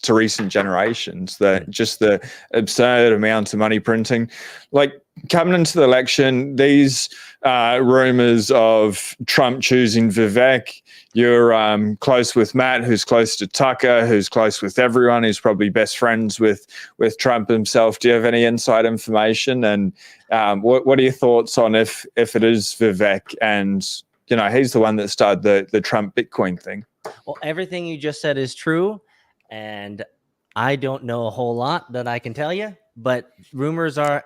recent generations. Just the absurd amount of money printing. Like coming into the election, these rumors of Trump choosing Vivek. You're close with Matt, who's close to Tucker, who's close with everyone, who's probably best friends with Trump himself. Do you have any inside information? And what are your thoughts on if it is Vivek and he's the one that started the Trump Bitcoin thing? Well, everything you just said is true. And I don't know a whole lot that I can tell you, but rumors are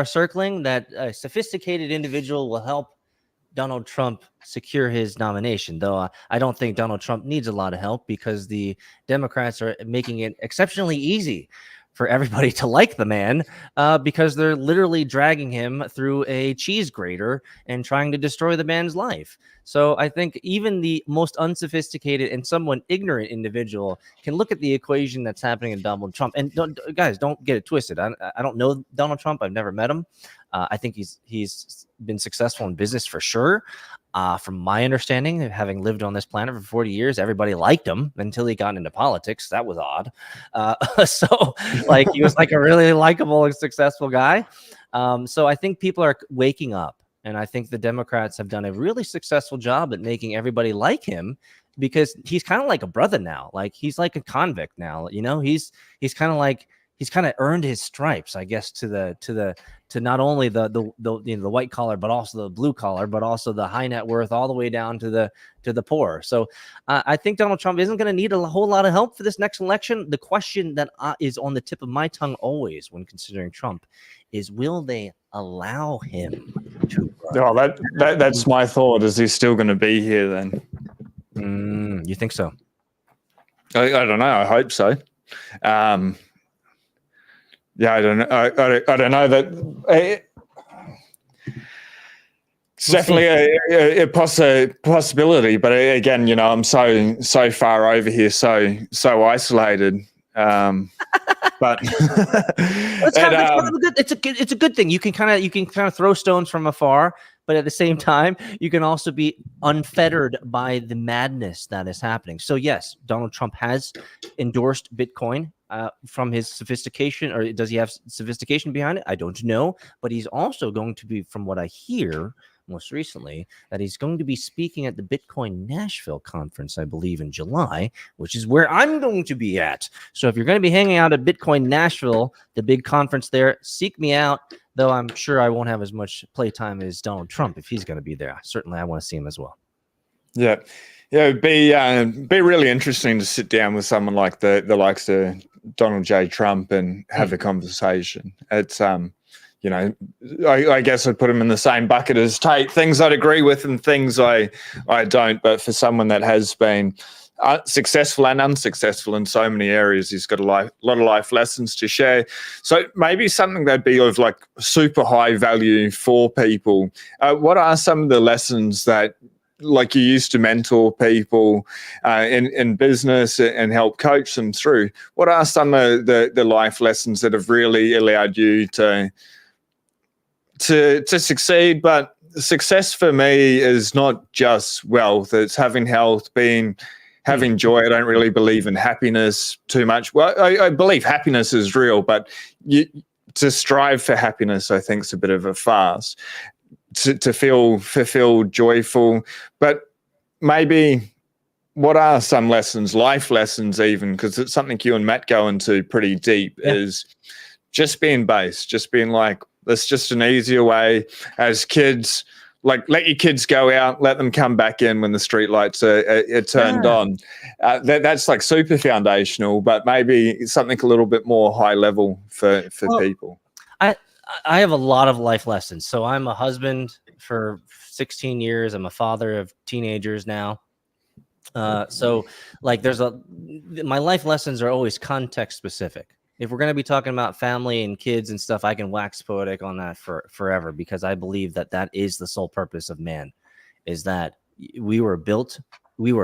circling that a sophisticated individual will help Donald Trump secure his nomination, though I don't think Donald Trump needs a lot of help because the Democrats are making it exceptionally easy for everybody to like the man because they're literally dragging him through a cheese grater and trying to destroy the man's life. So I think even the most unsophisticated and somewhat ignorant individual can look at the equation that's happening in Donald Trump. And guys, don't get it twisted. I don't know Donald Trump. I've never met him. I think he's been successful in business for sure. From my understanding, having lived on this planet for 40 years, everybody liked him until he got into politics. That was odd. So like he was like a really likable and successful guy. So I think people are waking up, and I think the Democrats have done a really successful job at making everybody like him because he's kind of like a brother now. Like he's like a convict now. He's kind of like he's kind of earned his stripes, I guess, to not only the white collar, but also the blue collar, but also the high net worth, all the way down to the poor. So I think Donald Trump isn't going to need a whole lot of help for this next election. The question that is on the tip of my tongue always when considering Trump is, will they allow him to run? Oh, that's my thought. Is he still going to be here then? You think so? I don't know. I hope so. Yeah, I don't know. I don't know that. It's definitely a possibility, but again, I'm so far over here, so isolated. But It's kind of a good. It's a good thing. You can kind of throw stones from afar, but at the same time, you can also be unfettered by the madness that is happening. So yes, Donald Trump has endorsed Bitcoin from his sophistication, or does he have sophistication behind it? I don't know, but he's also going to be, from what I hear most recently, that he's going to be speaking at the Bitcoin Nashville conference, I believe, in July, which is where I'm going to be at. So if you're going to be hanging out at Bitcoin Nashville, the big conference there, seek me out, though I'm sure I won't have as much playtime as Donald Trump if he's going to be there. Certainly, I want to see him as well. Yeah. It'd be really interesting to sit down with someone like the likes of Donald J. Trump and have a conversation. It's I guess I'd put him in the same bucket as Tate. Things I'd agree with and things I don't. But for someone that has been successful and unsuccessful in so many areas, he's got a lot of life lessons to share. So maybe something that'd be of like super high value for people. What are some of the lessons that, like, you used to mentor people in business and help coach them through? What are some of the life lessons that have really allowed you to succeed? But success for me is not just wealth. It's having health, having joy. I don't really believe in happiness too much. Well, I believe happiness is real, but to strive for happiness, I think, is a bit of a farce. To feel fulfilled, joyful. But maybe what are some lessons, life lessons even, because it's something you and Matt go into pretty deep, is just being base, just being like, that's just an easier way as kids. Like, let your kids go out, let them come back in when the street lights are turned on. That's like super foundational, but maybe something a little bit more high level for people. I have a lot of life lessons. So I'm a husband for 16 years. I'm a father of teenagers now. So like my life lessons are always context specific. If we're going to be talking about family and kids and stuff, I can wax poetic on that forever, because I believe that is the sole purpose of man, is that we were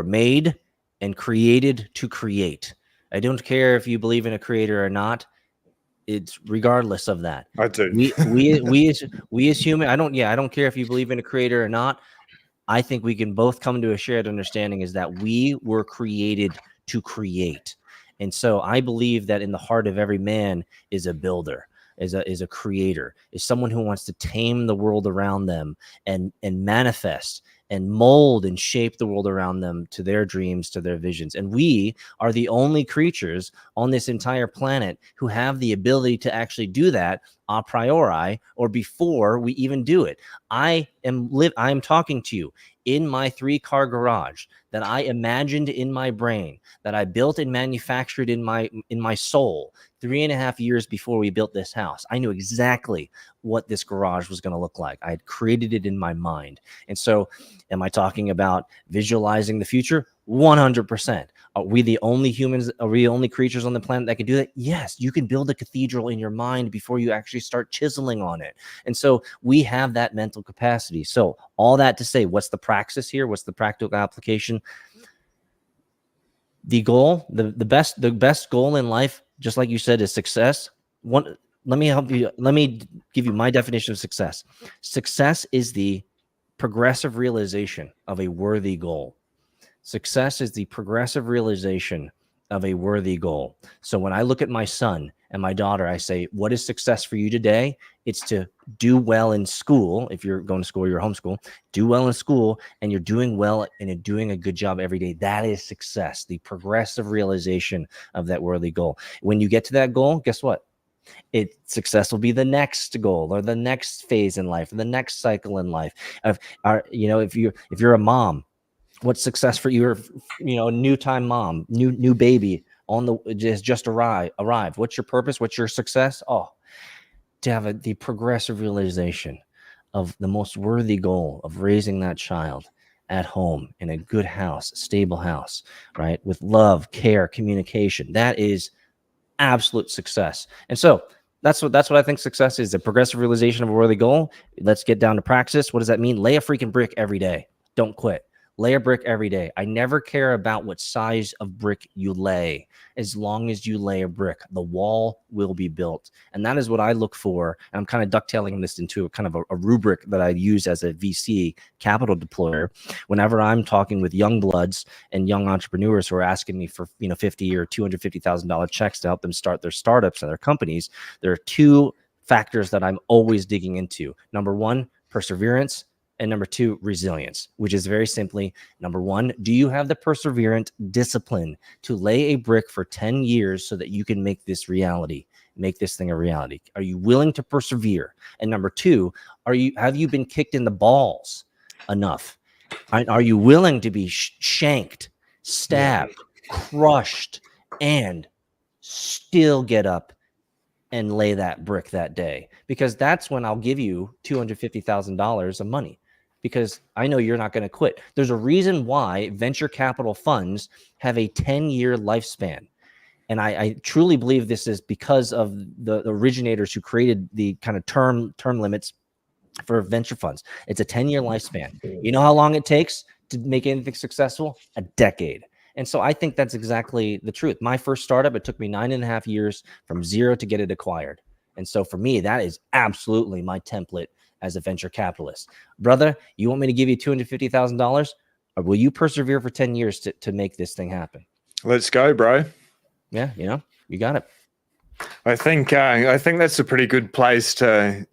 made and created to create. I don't care if you believe in a creator or not. It's regardless of that. I do. We as human, I don't care if you believe in a creator or not. I think we can both come to a shared understanding is that we were created to create. And so I believe that in the heart of every man is a builder, is a creator, is someone who wants to tame the world around them and manifest and mold and shape the world around them to their dreams, to their visions. And we are the only creatures on this entire planet who have the ability to actually do that a priori, or before we even do it. I am talking to you in my 3-car garage that I imagined in my brain, that I built and manufactured in my soul 3.5 years before we built this house. I knew exactly what this garage was going to look like. I had created it in my mind. And so, am I talking about visualizing the future? 100%. Are we the only humans? Are we the only creatures on the planet that can do that? Yes, you can build a cathedral in your mind before you actually start chiseling on it. And so we have that mental capacity. So all that to say, what's the praxis here? What's the practical application? The goal, the best goal in life, just like you said, is success. Let me help you. Let me give you my definition of success. Success is the progressive realization of a worthy goal. Success is the progressive realization of a worthy goal. So when I look at my son and my daughter, I say, what is success for you today? It's to do well in school. If you're going to school, you're homeschool, do well in school, and you're doing well and you're doing a good job every day. That is success, the progressive realization of that worthy goal. When you get to that goal, guess what? Success will be the next goal or the next phase in life, or the next cycle in life. If you're a mom, what's success for you? New time mom, new baby just arrived. What's your purpose? What's your success? Oh, to have the progressive realization of the most worthy goal of raising that child at home in a good house, stable house, right? With love, care, communication. That is absolute success. And so that's what I think success is, a progressive realization of a worthy goal. Let's get down to praxis. What does that mean? Lay a freaking brick every day. Don't quit. Lay a brick every day. I never care about what size of brick you lay. As long as you lay a brick, the wall will be built. And that is what I look for. And I'm kind of ducktailing this into a kind of a rubric that I use as a VC capital deployer. Whenever I'm talking with young bloods and young entrepreneurs who are asking me for, you know, $50,000 or $250,000 checks to help them start their startups and their companies, there are two factors that I'm always digging into. Number one, perseverance. And number two, resilience, which is very simply, number one, do you have the perseverant discipline to lay a brick for 10 years so that you can make this reality, make this thing a reality? Are you willing to persevere? And number two, have you been kicked in the balls enough? Are you willing to be shanked, stabbed, crushed, and still get up and lay that brick that day? Because that's when I'll give you $250,000 of money, because I know you're not going to quit. There's a reason why venture capital funds have a 10-year lifespan. And I truly believe this is because of the originators who created the kind of term limits for venture funds. It's a 10-year lifespan. You know how long it takes to make anything successful? A decade. And so I think that's exactly the truth. My first startup, it took me 9.5 years from zero to get it acquired. And so for me, that is absolutely my template as a venture capitalist. Brother, you want me to give you $250,000, or will you persevere for 10 years to make this thing happen? Let's go, bro. Yeah, you know, you got it. I think that's a pretty good place to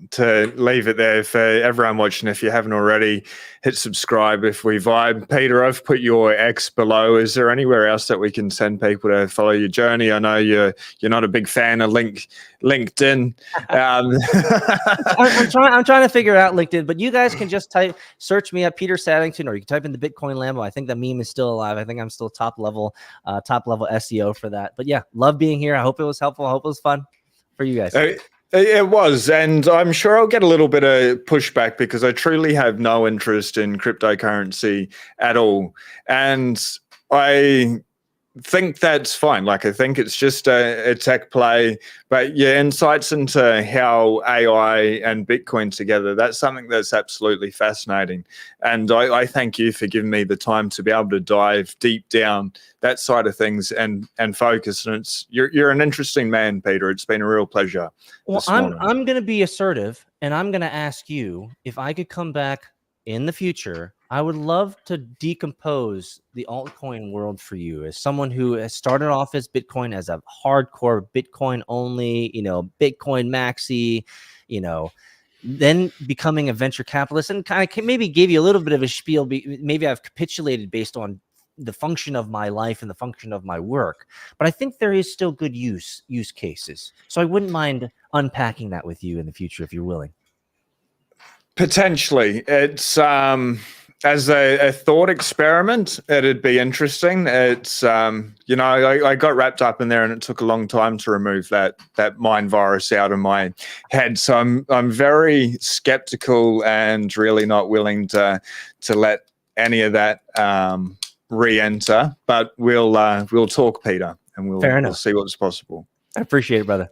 leave it there for everyone watching. If you haven't already, hit subscribe if we vibe. Peter, I've put your X below. Is there anywhere else that we can send people to follow your journey? I know you're not a big fan of LinkedIn. I'm trying to figure out LinkedIn, but you guys can just search me up, Peter Saddington, or you can type in the Bitcoin Lambo. I think the meme is still alive. I think I'm still top level SEO for that. But yeah, love being here. I hope it was helpful. I hope it was fun for you guys. It was, and I'm sure I'll get a little bit of pushback because I truly have no interest in cryptocurrency at all. And I think that's fine. Like, I think it's just a tech play, but your insights into how AI and Bitcoin together, that's something that's absolutely fascinating. And I thank you for giving me the time to be able to dive deep down that side of things and focus. And you're an interesting man, Peter. It's been a real pleasure. Well, I'm going to be assertive, and I'm going to ask you if I could come back in the future. I would love to decompose the altcoin world for you as someone who has started off as Bitcoin as a hardcore Bitcoin only, Bitcoin maxi, then becoming a venture capitalist, and kind of maybe give you a little bit of a spiel. Maybe I've capitulated based on the function of my life and the function of my work, but I think there is still good use cases. So I wouldn't mind unpacking that with you in the future if you're willing. Potentially. It's as a thought experiment, it'd be interesting. It's I got wrapped up in there, and it took a long time to remove that mind virus out of my head. So I'm very skeptical and really not willing to let any of that re-enter. But we'll talk, Peter, and we'll see what's possible. I appreciate it, brother.